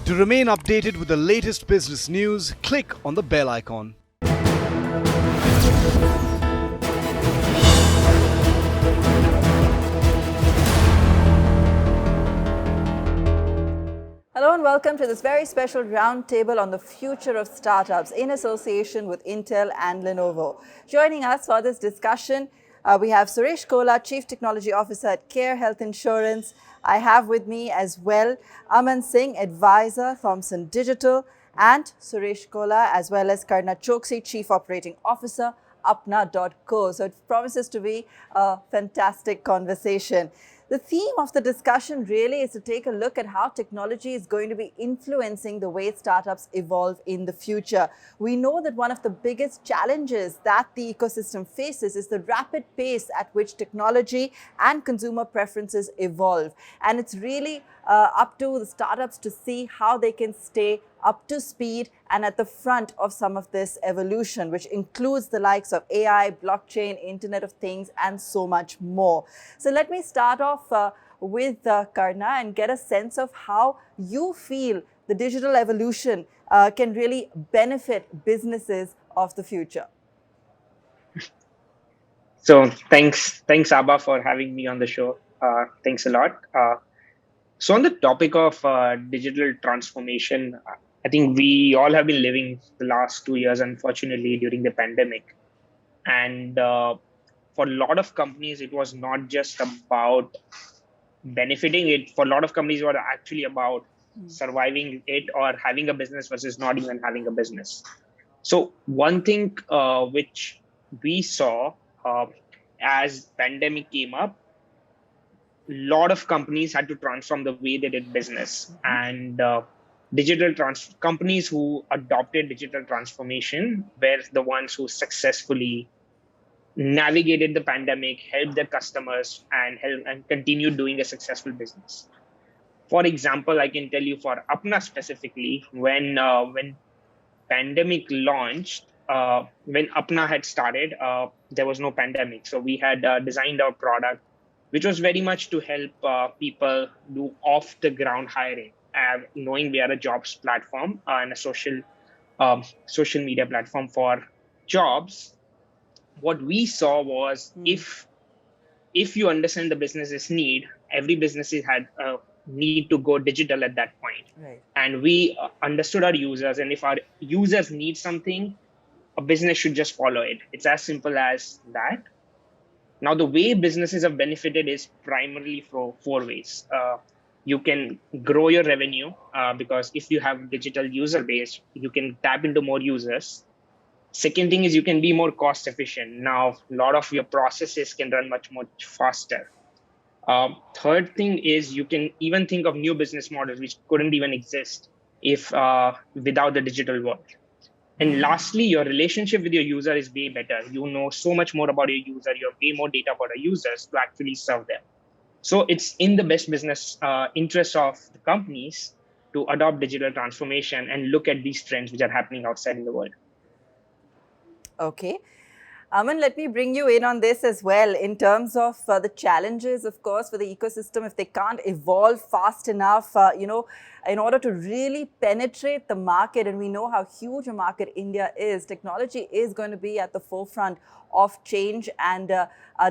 To remain updated with the latest business news, click on the bell icon. Hello and welcome to this very special roundtable on the future of startups in association with Intel and Lenovo. Joining us for this discussion, we have Suresh Kolla, Chief Technology Officer at Care Health Insurance. I have with me as well Aman Singh, Advisor, Thomson Digital, and Suresh Kolla, as well as Karna Chokshi, Chief Operating Officer, Apna.co. So it promises to be a fantastic conversation. The theme of the discussion really is to take a look at how technology is going to be influencing the way startups evolve in the future. We know that one of the biggest challenges that the ecosystem faces is the rapid pace at which technology and consumer preferences evolve. And it's really up to the startups to see how they can stay up to speed and at the front of some of this evolution, which includes the likes of AI, blockchain, Internet of Things, and so much more. So let me start off with Karna and get a sense of how you feel the digital evolution can really benefit businesses of the future. So thanks Aabha for having me on the show. Thanks a lot. So on the topic of digital transformation, I think we all have been living the last 2 years, unfortunately, during the pandemic. And for a lot of companies, it was not just about benefiting it. For a lot of companies, it was actually about surviving it or having a business versus not even having a business. So one thing which we saw as pandemic came up, a lot of companies had to transform the way they did business, and companies who adopted digital transformation were the ones who successfully navigated the pandemic, helped their customers, and continued doing a successful business. For example, I can tell you for Apna specifically, when pandemic launched, when Apna had started, there was no pandemic, so we had designed our product, which was very much to help people do off-the-ground hiring. Knowing we are a jobs platform and a social media platform for jobs, what we saw was if you understand the business's need, every business had a need to go digital at that point. Right. And we understood our users, and if our users need something, a business should just follow it. It's as simple as that. Now, the way businesses have benefited is primarily for 4 ways. You can grow your revenue because if you have digital user base, you can tap into more users. Second thing is you can be more cost efficient. Now, a lot of your processes can run much faster. Third thing is you can even think of new business models which couldn't even exist if without the digital world. And lastly, your relationship with your user is way better. You know so much more about your user. You have way more data about your users to actually serve them. So it's in the best business interest of the companies to adopt digital transformation and look at these trends which are happening outside in the world. Okay. Aman, let me bring you in on this as well in terms of the challenges, of course, for the ecosystem if they can't evolve fast enough, in order to really penetrate the market. And we know how huge a market India is. Technology is going to be at the forefront of change and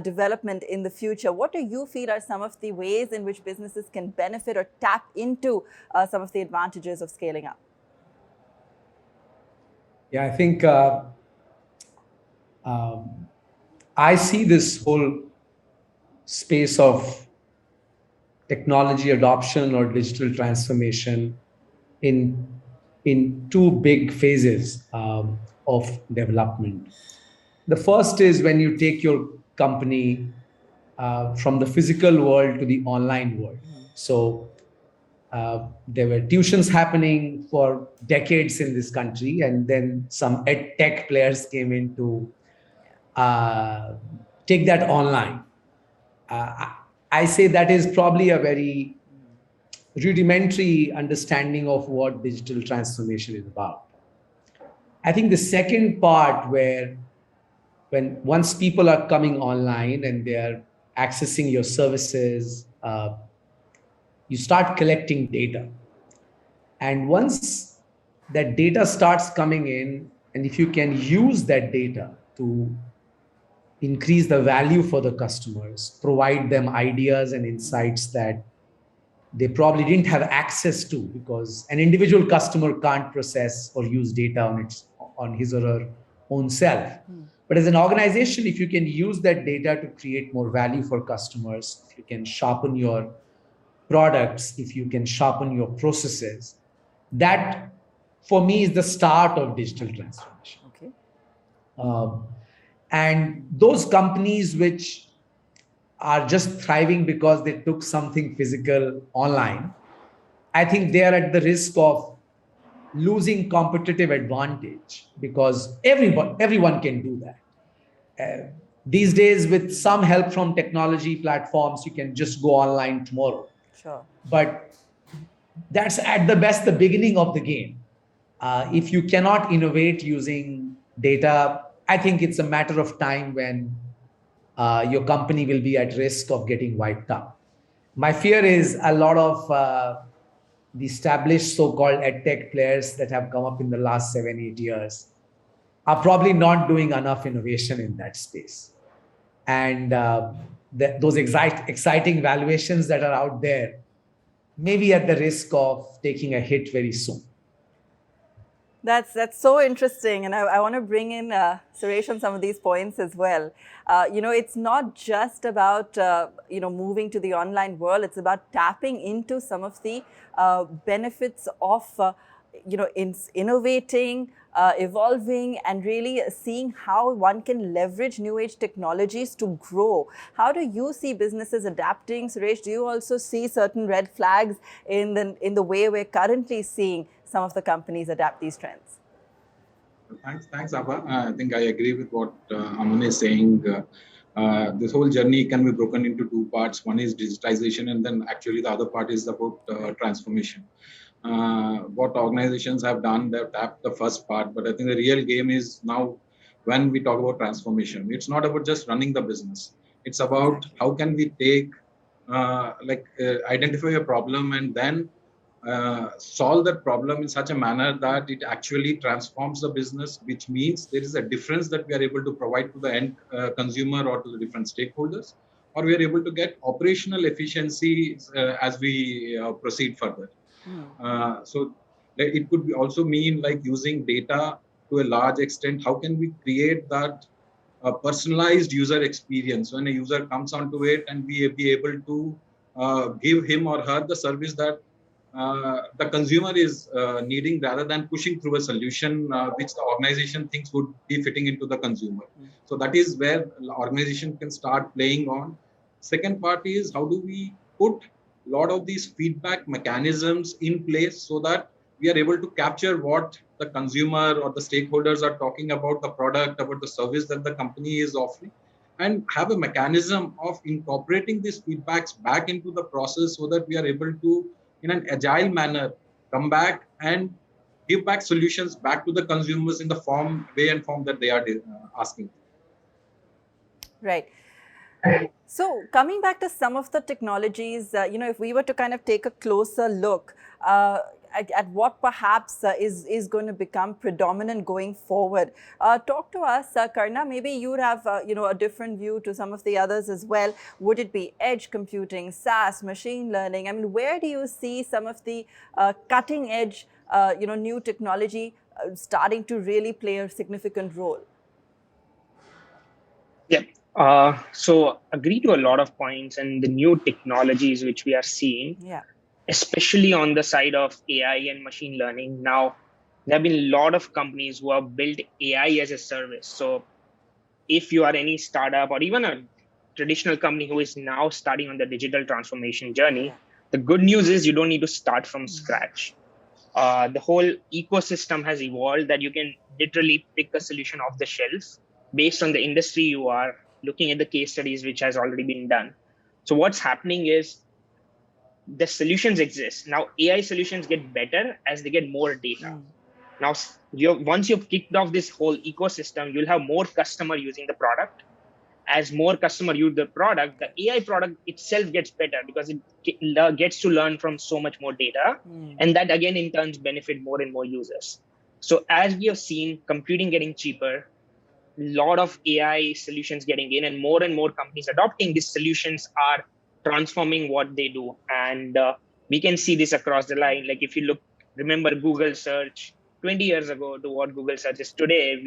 development in the future. What do you feel are some of the ways in which businesses can benefit or tap into some of the advantages of scaling up? Yeah, I think I see this whole space of technology adoption or digital transformation in two big phases of development. The first is when you take your company from the physical world to the online world. So there were tuitions happening for decades in this country, and then some ed tech players came in to take that online. I say that is probably a very rudimentary understanding of what digital transformation is about. I think the second part once people are coming online and they are accessing your services, you start collecting data. And once that data starts coming in, and if you can use that data to increase the value for the customers, provide them ideas and insights that they probably didn't have access to, because an individual customer can't process or use data on his or her own self. But as an organization, if you can use that data to create more value for customers, if you can sharpen your products, if you can sharpen your processes, that for me is the start of digital transformation. Okay. Um, and those companies which are just thriving because they took something physical online, I think they are at the risk of losing competitive advantage, because everyone can do that. These days, with some help from technology platforms, you can just go online tomorrow. Sure. But that's at the best the beginning of the game. If you cannot innovate using data, I think it's a matter of time when your company will be at risk of getting wiped out. My fear is a lot of the established so-called edtech players that have come up in the last 7-8 years are probably not doing enough innovation in that space. And those exciting valuations that are out there may be at the risk of taking a hit very soon. That's so interesting, and I want to bring in Suresh on some of these points as well. It's not just about moving to the online world. It's about tapping into some of the benefits of innovating, evolving, and really seeing how one can leverage new age technologies to grow. How do you see businesses adapting, Suresh? Do you also see certain red flags in the way we're currently seeing some of the companies adapt these trends? Thanks, Aabha. I think I agree with what Aman is saying. This whole journey can be broken into two parts. One is digitization, and then actually the other part is about transformation. What organizations have done, they've tapped the first part, but I think the real game is now when we talk about transformation. It's not about just running the business. It's about how can we take, identify a problem and then solve that problem in such a manner that it actually transforms the business, which means there is a difference that we are able to provide to the end consumer or to the different stakeholders, or we are able to get operational efficiency as we proceed further. So it could be also mean like using data to a large extent. How can we create that personalized user experience when a user comes onto it, and we be able to give him or her the service that the consumer is needing, rather than pushing through a solution which the organization thinks would be fitting into the consumer. So that is where the organization can start playing on. Second part is how do we put a lot of these feedback mechanisms in place so that we are able to capture what the consumer or the stakeholders are talking about the product, about the service that the company is offering, and have a mechanism of incorporating these feedbacks back into the process so that we are able to, in an agile manner, come back and give back solutions back to the consumers in the way and form that they are asking. Right. So coming back to some of the technologies, if we were to kind of take a closer look at what perhaps is going to become predominant going forward, talk to us, Karna. Maybe you would have a different view to some of the others as well. Would it be edge computing, SaaS, machine learning? I mean, where do you see some of the cutting edge, new technology starting to really play a significant role? Yeah. So agree to a lot of points and the new technologies which we are seeing, especially on the side of AI and machine learning. Now, there have been a lot of companies who have built AI as a service. So if you are any startup or even a traditional company who is now starting on the digital transformation journey, the good news is you don't need to start from scratch. The whole ecosystem has evolved that you can literally pick a solution off the shelf based on the industry you are looking at, the case studies which has already been done. So what's happening is the solutions exist. Now AI solutions get better as they get more data. Now, once you've kicked off this whole ecosystem, you'll have more customer using the product. as more customer use the product, the AI product itself gets better because it gets to learn from so much more data. And that again, in turns, benefit more and more users. So as we have seen, computing getting cheaper, lot of AI solutions getting in, and more companies adopting these solutions are transforming what they do. And we can see this across the line. Like if you remember Google search 20 years ago to what Google search is today,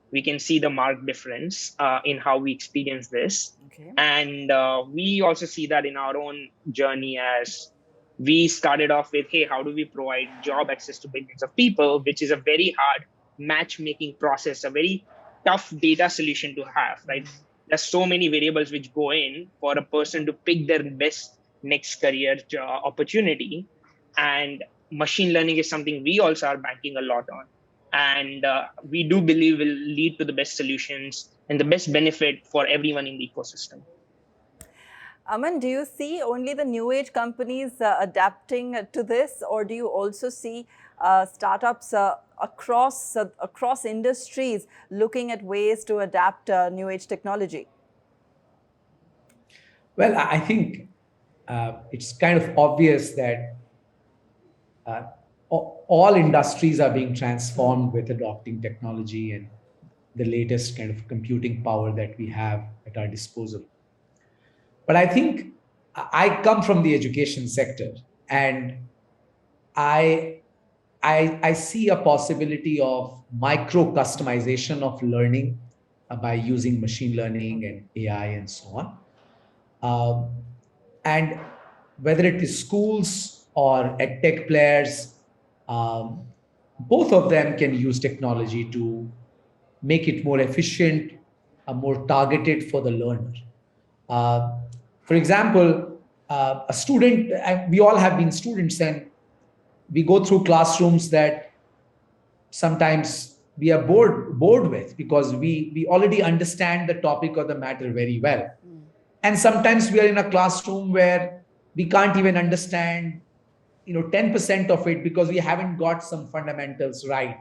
we can see the marked difference in how we experience this. Okay. And we also see that in our own journey, as we started off with, hey, how do we provide job access to billions of people, which is a very hard matchmaking process, a very tough data solution to have, right? There's so many variables which go in for a person to pick their best next career opportunity. And machine learning is something we also are banking a lot on. And we do believe will lead to the best solutions and the best benefit for everyone in the ecosystem. Aman, do you see only the new age companies adapting to this, or do you also see startups across industries looking at ways to adapt new age technology? Well, I think it's kind of obvious that all industries are being transformed with adopting technology and the latest kind of computing power that we have at our disposal. But I think I come from the education sector, and I see a possibility of micro customization of learning by using machine learning and AI and so on. And whether it is schools or edtech players, both of them can use technology to make it more efficient, more targeted for the learner. For example, a student, we all have been students, and we go through classrooms that sometimes we are bored with because we already understand the topic or the matter very well. And sometimes we are in a classroom where we can't even understand 10% of it because we haven't got some fundamentals right,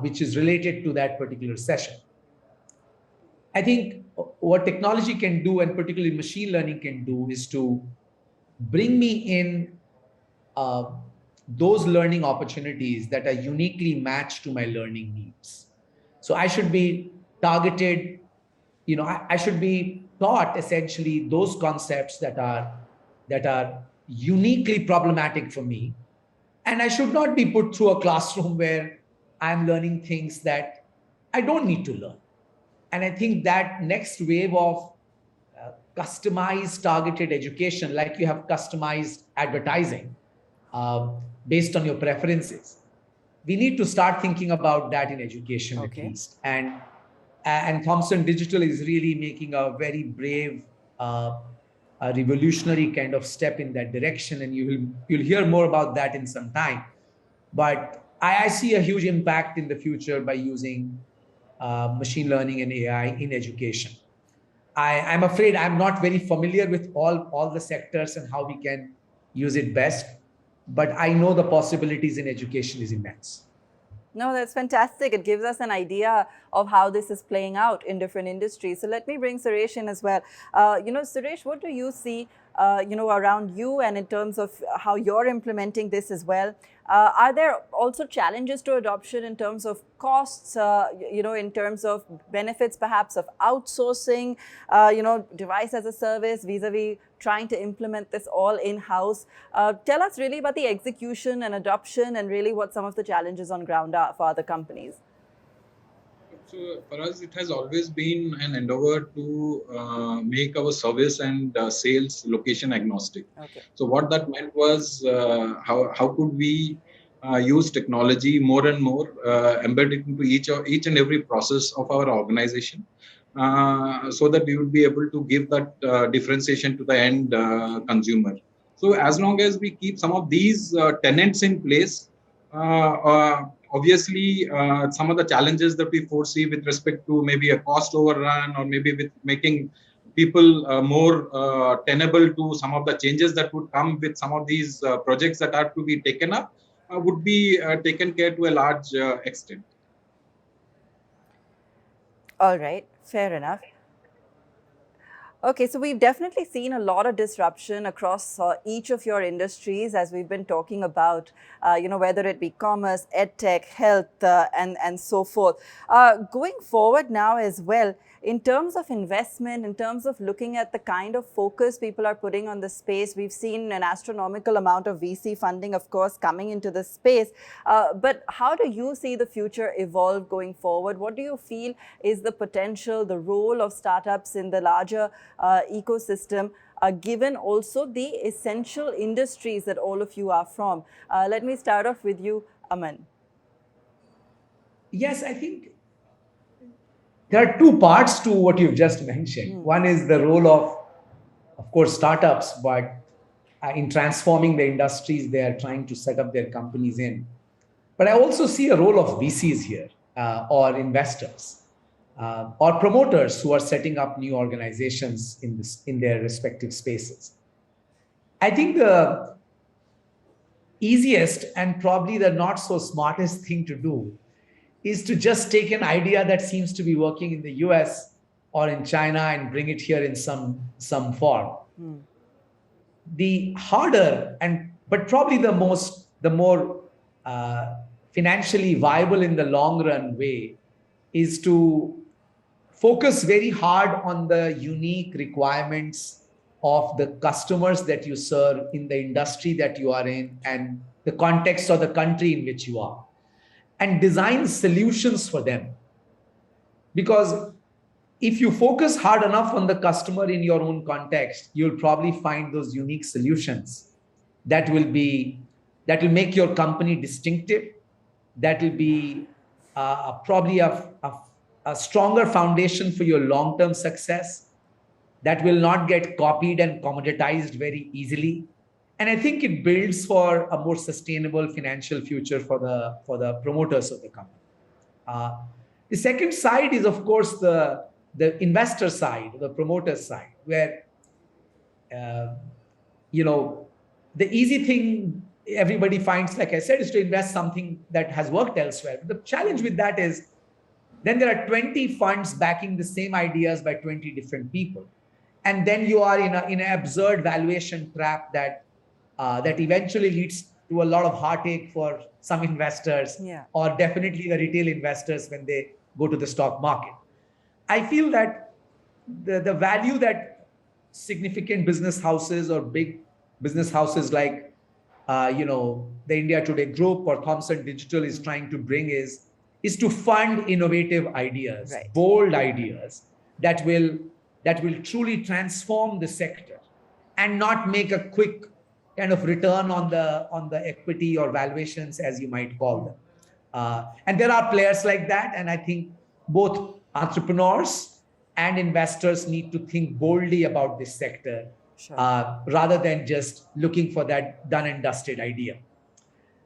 which is related to that particular session. I think what technology can do, and particularly machine learning can do, is to bring me in those learning opportunities that are uniquely matched to my learning needs. So I should be targeted, I should be taught essentially those concepts that are uniquely problematic for me. And I should not be put through a classroom where I'm learning things that I don't need to learn. And I think that next wave of customized targeted education, like you have customized advertising based on your preferences, we need to start thinking about that in education at least. And Thomson Digital is really making a very brave, a revolutionary kind of step in that direction, and you'll hear more about that in some time. But I see a huge impact in the future by using machine learning and AI in education. I'm afraid I'm not very familiar with all the sectors and how we can use it best, but I know the possibilities in education is immense. No, that's fantastic. It gives us an idea of how this is playing out in different industries. So let me bring Suresh in as well. Suresh, what do you see, around you and in terms of how you're implementing this as well? Are there also challenges to adoption in terms of costs, in terms of benefits perhaps of outsourcing, device as a service vis-a-vis trying to implement this all in-house? Tell us really about the execution and adoption and really what some of the challenges on ground are for other companies. So for us, it has always been an endeavor to make our service and sales location agnostic. Okay. So what that meant was how could we use technology more and more, embed it into each and every process of our organization, so that we would be able to give that differentiation to the end consumer. So as long as we keep some of these tenets in place, obviously, some of the challenges that we foresee with respect to maybe a cost overrun or maybe with making people more tenable to some of the changes that would come with some of these projects that are to be taken up would be taken care to a large extent. All right, fair enough. Okay, so we've definitely seen a lot of disruption across each of your industries as we've been talking about, whether it be commerce, edtech, health, and so forth. Going forward now as well, in terms of investment, in terms of looking at the kind of focus people are putting on the space, we've seen an astronomical amount of VC funding, of course, coming into the space. But how do you see the future evolve going forward? What do you feel is the potential, the role of startups in the larger ecosystem, given also the essential industries that all of you are from? Let me start off with you, Aman. Yes, I think there are two parts to what you've just mentioned. One is the role of course, startups, but in transforming the industries they are trying to set up their companies in. But I also see a role of VCs here, or investors, or promoters who are setting up new organizations in their respective spaces. I think the easiest and probably the not so smartest thing to do is to just take an idea that seems to be working in the US or in China and bring it here in some form. The harder and but probably the more financially viable in the long run way is to focus very hard on the unique requirements of the customers that you serve in the industry that you are in and the context of the country in which you are, and design solutions for them. Because if you focus hard enough on the customer in your own context, you'll probably find those unique solutions that will make your company distinctive, that will be probably a stronger foundation for your long-term success, that will not get copied and commoditized very easily. And I think it builds for a more sustainable financial future for the promoters of the company. The second side is, of course, the investor side, the promoter side, where uh, the easy thing everybody finds, like I said, is to invest something that has worked elsewhere. But the challenge with that is then there are 20 funds backing the same ideas by 20 different people. And then you are in an absurd valuation trap that eventually leads to a lot of heartache for some investors, Yeah. or definitely the retail investors when they go to the stock market. I feel that the value that significant business houses or big business houses like the India Today Group or Thomson Digital is trying to bring is to fund innovative ideas, Right. bold ideas that will truly transform the sector and not make a quick kind of return on the equity or valuations, as you might call them. And there are players like that, and I think both entrepreneurs and investors need to think boldly about this sector, Sure. rather than just looking for that done and dusted idea.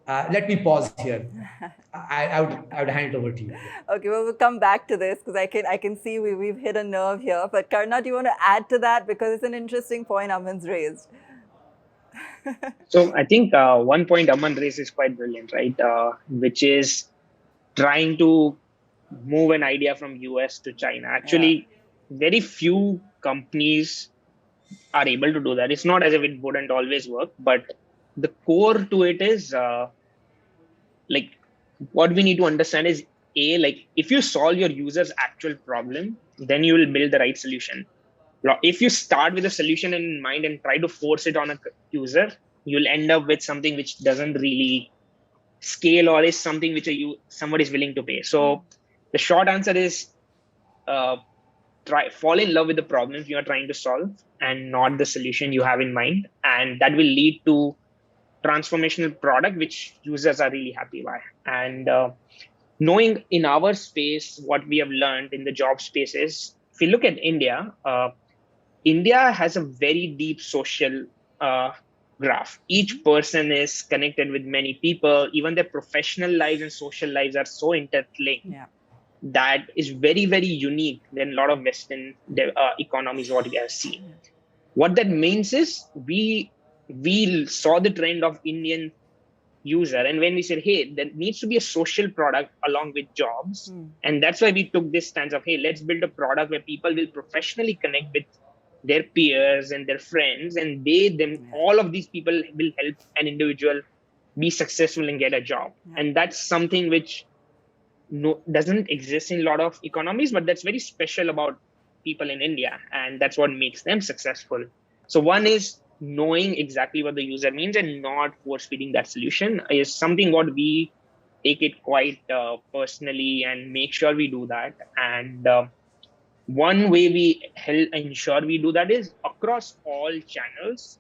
Let me pause here. I would hand it over to you. Okay, well, we'll come back to this because I can see we've hit a nerve here. But Karna, do you want to add to that? Because it's an interesting point Aman's raised. So I think one point Aman raised is quite brilliant, right? Which is trying to move an idea from US to China. Actually, very few companies are able to do that. It's not as if it wouldn't always work, but the core to it is like what we need to understand is like if you solve your user's actual problem, then you will build the right solution. If you start with a solution in mind and try to force it on a user, you'll end up with something which doesn't really scale or is something which somebody is willing to pay. So the short answer is uh, fall in love with the problems you are trying to solve and not the solution you have in mind, and that will lead to transformational product which users are really happy by. And knowing in our space what we have learned in the job spaces, if you look at India has a very deep social uh, graph. Each person is connected with many people. Even their professional lives and social lives are so interlinked. Yeah. That is very, very unique than a lot of Western economies what we have seen. What that means is we saw the trend of Indian user, and when we said, hey, there needs to be a social product along with jobs, and that's why we took this stance of, hey, let's build a product where people will professionally connect with their peers and their friends, and all of these people will help an individual be successful and get a job. And that's something which doesn't exist in a lot of economies, but that's very special about people in India, and that's what makes them successful. So one is knowing exactly what the user means and not force feeding that solution is something what we take it quite personally and make sure we do that. And one way we ensure we do that is across all channels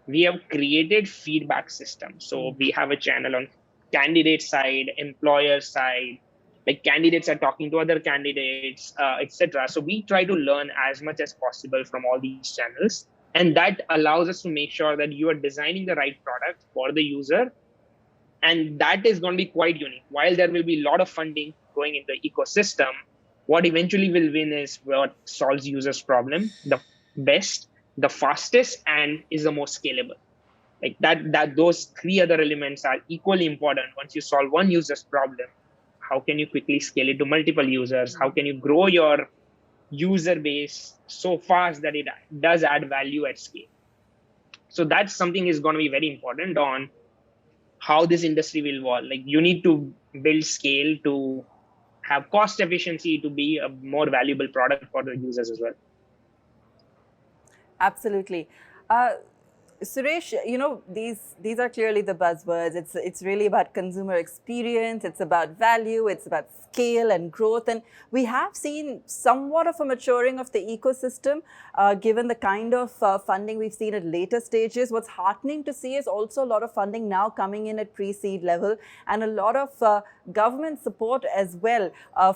we have created feedback systems. So we have a channel on candidate side, employer side, like candidates are talking to other candidates, etc. So we try to learn as much as possible from all these channels, and that allows us to make sure that you are designing the right product for the user, and that is going to be quite unique. While there will be a lot of funding going in the ecosystem, what eventually will win is what solves users problem the best, the fastest, and is the most scalable. Like that those three other elements are equally important. Once you solve one user's problem, how can you quickly scale it to multiple users? How can you grow your user base so fast that it does add value at scale? So that's something is going to be very important on how this industry will evolve. Like you need to build scale to have cost efficiency to be a more valuable product for the users as well. Absolutely. Suresh, these are clearly the buzzwords. It's really about consumer experience. It's about value. It's about scale and growth. And we have seen somewhat of a maturing of the ecosystem, given the kind of funding we've seen at later stages. What's heartening to see is also a lot of funding now coming in at pre-seed level, and a lot of government support as well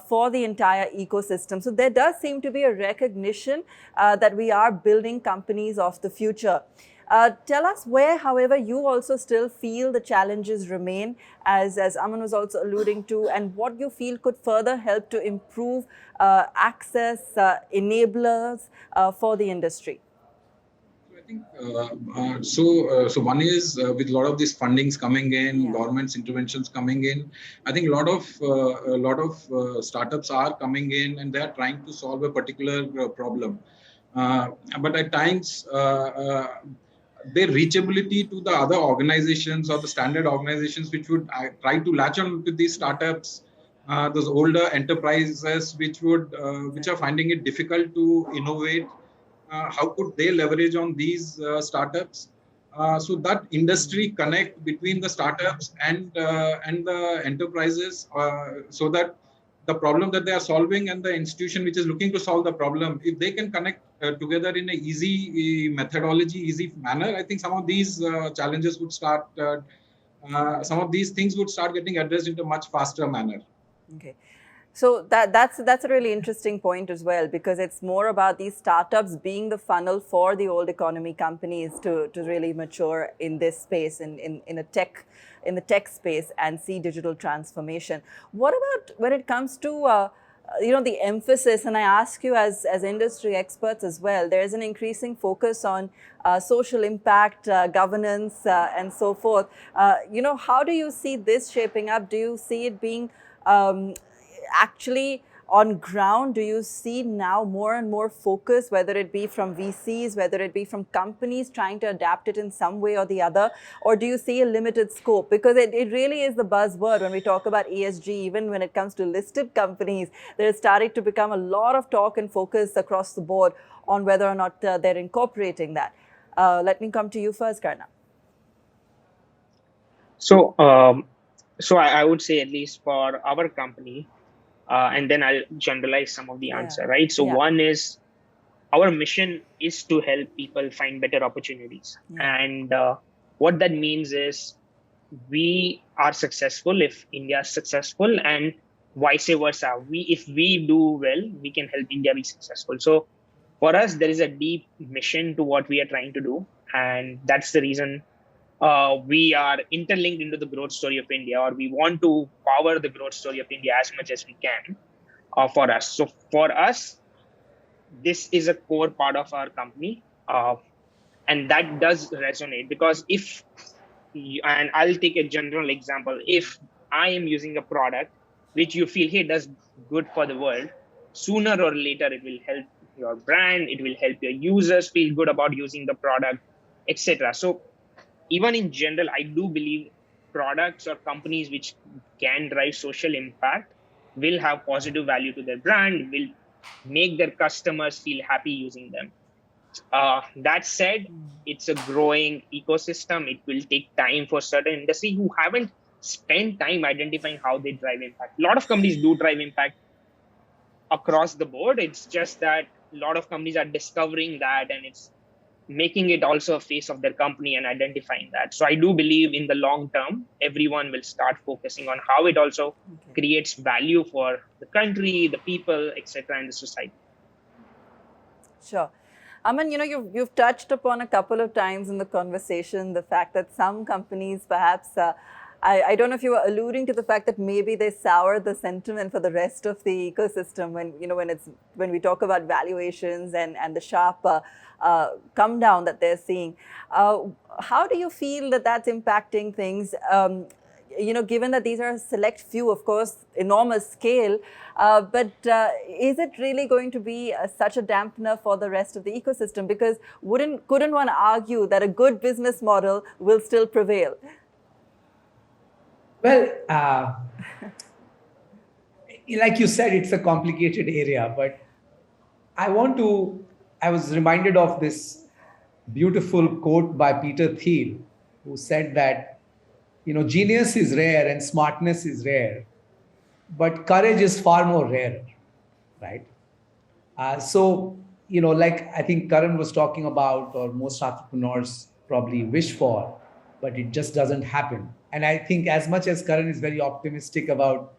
for the entire ecosystem. So there does seem to be a recognition that we are building companies of the future. Tell us where, however, you also still feel the challenges remain, as Aman was also alluding to, and what you feel could further help to improve access, enablers for the industry. I think so one is with a lot of these fundings coming in, government's interventions coming in. I think a lot of startups are coming in and they are trying to solve a particular problem. But at times, their reachability to the other organizations or the standard organizations which would try to latch on to these startups, those older enterprises which are finding it difficult to innovate, how could they leverage on these startups? So that industry connect between the startups and the enterprises, so that the problem that they are solving and the institution which is looking to solve the problem, if they can connect together in a easy methodology, easy manner, I think some of these challenges would start, some of these things would start getting addressed in a much faster manner. Okay. So that's a really interesting point as well, because it's more about these startups being the funnel for the old economy companies to really mature in this space, in the tech space, and see digital transformation. What about when it comes to the emphasis, and I ask you as industry experts as well, there's an increasing focus on social impact, governance, and so forth. How do you see this shaping up? Do you see it being actually on ground? Do you see now more and more focus, whether it be from VCs, whether it be from companies trying to adapt it in some way or the other, or do you see a limited scope? Because it really is the buzzword when we talk about ESG. Even when it comes to listed companies, there's starting to become a lot of talk and focus across the board on whether or not they're incorporating that. Let me come to you first, Karna. So I would say, at least for our company, and then I'll generalize some of the answer, right? So one is, our mission is to help people find better opportunities. And what that means is, we are successful if India is successful, and vice versa. If we do well, we can help India be successful. So for us, there is a deep mission to what we are trying to do. And that's the reason we are interlinked into the growth story of India, or we want to power the growth story of India as much as we can for us. So for us, this is a core part of our company. And that does resonate, because and I'll take a general example. If I am using a product which you feel, hey, does good for the world, sooner or later it will help your brand, it will help your users feel good about using the product, etc. So even in general, I do believe products or companies which can drive social impact will have positive value to their brand, will make their customers feel happy using them. That said, it's a growing ecosystem. It will take time for certain industry who haven't spent time identifying how they drive impact. A lot of companies do drive impact across the board. It's just that a lot of companies are discovering that, and it's making it also a face of their company and identifying that. So I do believe in the long term, everyone will start focusing on how it also creates value for the country, the people, etc., and the society. Sure. Aman, you've touched upon a couple of times in the conversation the fact that some companies perhaps, I don't know if you were alluding to the fact that maybe they sour the sentiment for the rest of the ecosystem when we talk about valuations and the sharp come down that they're seeing. How do you feel that that's impacting things? Given that these are a select few, of course, enormous scale, but is it really going to be such a dampener for the rest of the ecosystem? Because couldn't one argue that a good business model will still prevail? Well, like you said, it's a complicated area, but I was reminded of this beautiful quote by Peter Thiel, who said that, genius is rare and smartness is rare, but courage is far more rare, right? Like I think Karan was talking about, or most entrepreneurs probably wish for, but it just doesn't happen. And I think as much as Karan is very optimistic about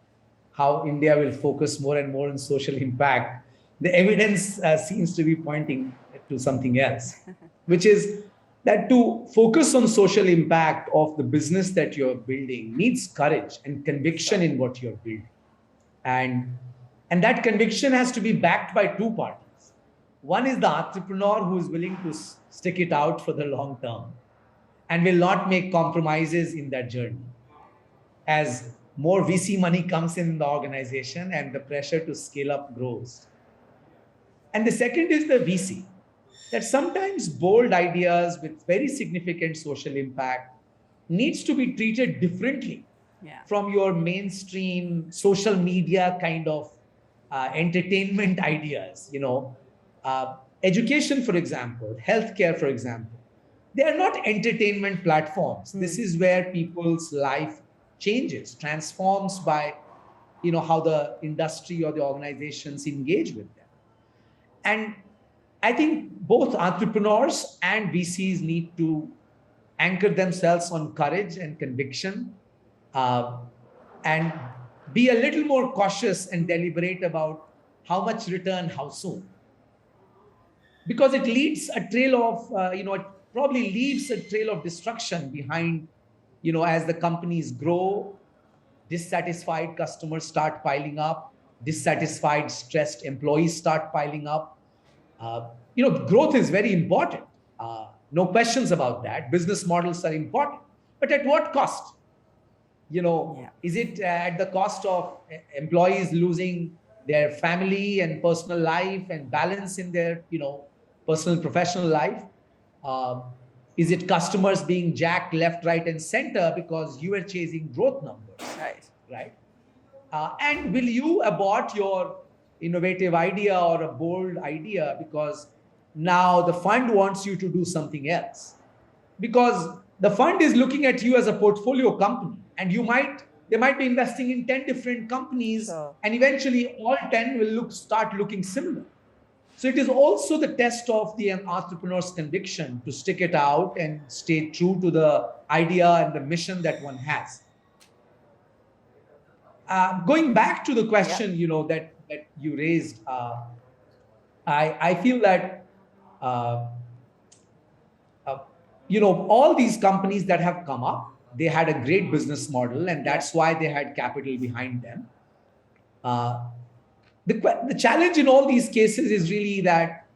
how India will focus more and more on social impact, the evidence seems to be pointing to something else, which is that to focus on social impact of the business that you're building needs courage and conviction in what you're building. And that conviction has to be backed by two parties. One is the entrepreneur who is willing to stick it out for the long term and will not make compromises in that journey. As more VC money comes in the organization and the pressure to scale up grows. And the second is the VC, that sometimes bold ideas with very significant social impact needs to be treated differently from your mainstream social media kind of entertainment ideas. Education, for example, healthcare, for example, they are not entertainment platforms. This is where people's life changes, transforms by, how the industry or the organizations engage with them. And I think both entrepreneurs and VCs need to anchor themselves on courage and conviction, and be a little more cautious and deliberate about how much return, how soon. Because it leads a trail of, it probably leaves a trail of destruction behind, as the companies grow, dissatisfied customers start piling up, dissatisfied, stressed employees start piling up. Growth is very important. No questions about that. Business models are important. But at what cost? Is it at the cost of employees losing their family and personal life and balance in their, personal professional life? Is it customers being jacked left, right, and center because you are chasing growth numbers? Right. And will you abort your innovative idea or a bold idea because now the fund wants you to do something else? Because the fund is looking at you as a portfolio company, and they might be investing in 10 different companies, and eventually all 10 will start looking similar. So it is also the test of the entrepreneur's conviction to stick it out and stay true to the idea and the mission that one has. Going back to the question, that you raised, I feel that, all these companies that have come up, they had a great business model, and that's why they had capital behind them. The challenge in all these cases is really that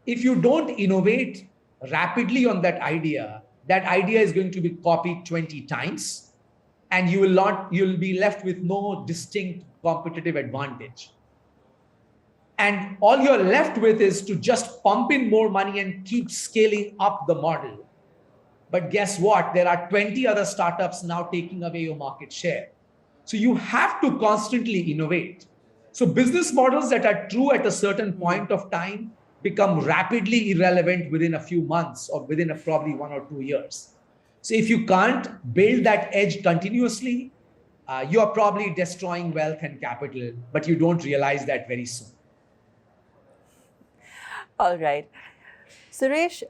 if you don't innovate rapidly on that idea is going to be copied 20 times, and you'll be left with no distinct competitive advantage. And all you're left with is to just pump in more money and keep scaling up the model. But guess what? There are 20 other startups now taking away your market share. So you have to constantly innovate. So business models that are true at a certain point of time become rapidly irrelevant within a few months or within probably 1 or 2 years. So if you can't build that edge continuously, you're probably destroying wealth and capital, but you don't realize that very soon. All right. Suresh,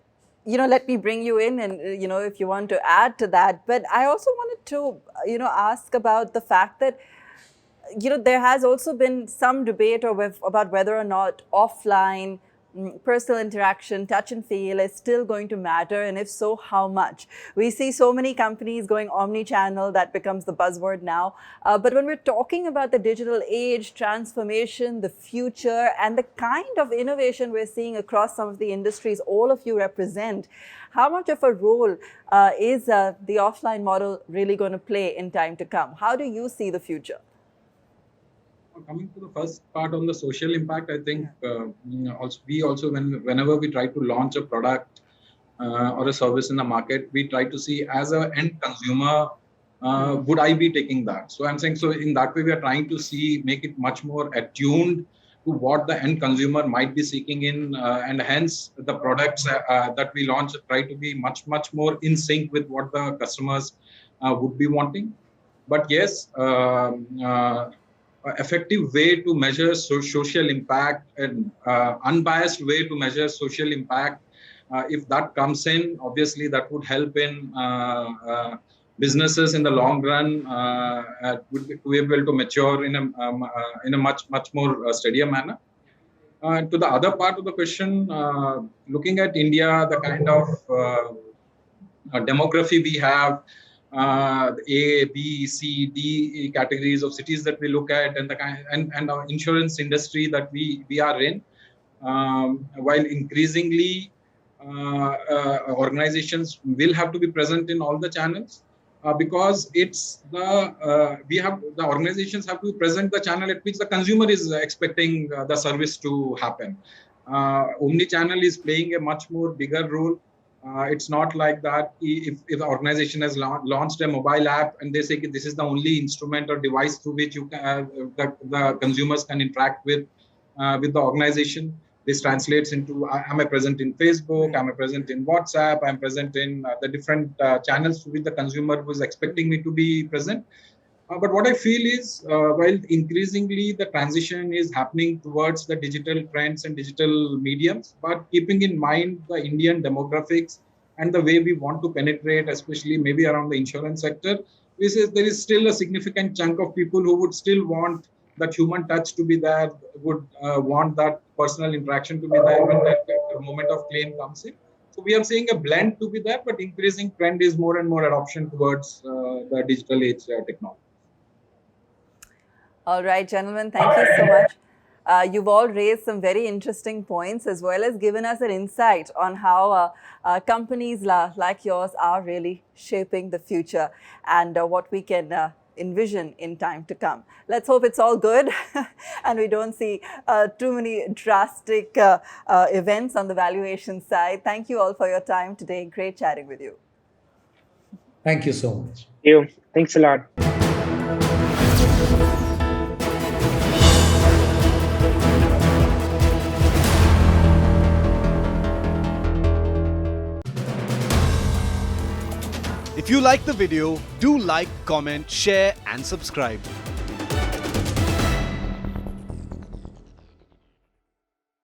let me bring you in and, if you want to add to that. But I also wanted to, ask about the fact that, there has also been some debate about whether or not offline personal interaction, touch and feel is still going to matter, and if so, how much? We see so many companies going omni-channel, that becomes the buzzword now. But when we're talking about the digital age, transformation, the future, and the kind of innovation we're seeing across some of the industries all of you represent, how much of a role is the offline model really going to play in time to come? How do you see the future? Coming to the first part on the social impact, I think whenever we try to launch a product or a service in the market, we try to see as an end consumer, would I be taking that? So I'm saying, so in that way, we are trying to make it much more attuned to what the end consumer might be seeking in, and hence the products that we launch try to be much more in sync with what the customers would be wanting. But yes, effective way to measure social impact and unbiased way to measure social impact, if that comes in, obviously that would help in businesses in the long run would be able to mature in a much more steadier manner. To the other part of the question, looking at India, the kind of demography we have, A, B, C, D categories of cities that we look at, and the and our insurance industry that we are in, while increasingly organizations will have to be present in all the channels, because it's the organizations have to present the channel at which the consumer is expecting the service to happen. Omni-channel is playing a much more bigger role. It's not like that if the organization has launched a mobile app and they say this is the only instrument or device through which you can, the consumers can interact with the organization. This translates into, am I present in Facebook? Am I present in WhatsApp? I'm present in the different channels through which the consumer was expecting me to be present. But what I feel is, while increasingly the transition is happening towards the digital trends and digital mediums, but keeping in mind the Indian demographics and the way we want to penetrate, especially maybe around the insurance sector, there is still a significant chunk of people who would still want that human touch to be there, would want that personal interaction to be there when that moment of claim comes in. So we are seeing a blend to be there, but increasing trend is more and more adoption towards the digital age technology. All right, gentlemen, thank you so much. You've all raised some very interesting points, as well as given us an insight on how companies like yours are really shaping the future and what we can envision in time to come. Let's hope it's all good and we don't see too many drastic events on the valuation side. Thank you all for your time today. Great chatting with you. Thank you so much. Thank you. Thanks a lot. If you like the video, do like, comment, share and subscribe.